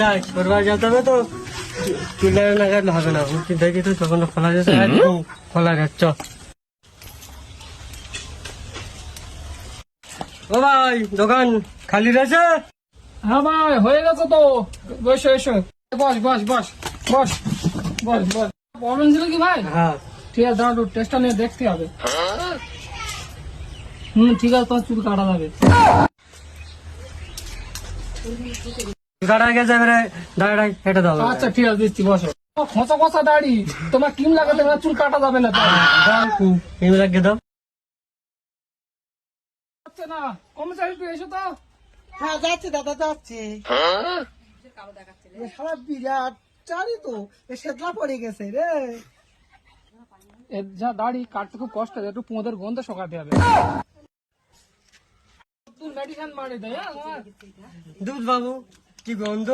যাই সরবার যেতে হবে তো চুলের নাগাদ হবে না উঠি দেখি তো তখন তো খোলা যাচ্ছে খোলা যাচ্ছ ও ভাই দোকান খালি রয়েছে? হ্যাঁ ভাই হয়ে গেছে তো, বসো এসো, বস বস বস বস বস বস। প্রবলেম ছিল কি ভাই? হ্যাঁ ঠিক আছে দাঁড়াও, টেস্টটা নিয়ে দেখতে হবে। ঠিক আছে, তোমার চুল কাটা যাবে। গাড়া গেছে এবারে দাঁড়াই কেটে দাও আচ্ছা ঠিক আছে দিচ্ছি, বসো। খোঁচা খোঁচা দাড়ি, তোমার ক্রিম লাগাতে হবে না, চুল কাটা যাবে না। এমনি লাগিয়ে দাও হচ্ছে না, কর্মচারী একটু এসো তো। হ্যাঁ যাচ্ছে দাদা যাচ্ছে। সারা বিরাট চারি তো সেতলা পড়ে গেছে রে। এর যা দাড়ি কাটতে খুব কষ্ট হয়, একটু পোঁদের গন্ধ শোকাতে হবে। মেডিসিন মারি দেয়। দুধ বাবু কি গন্ধ।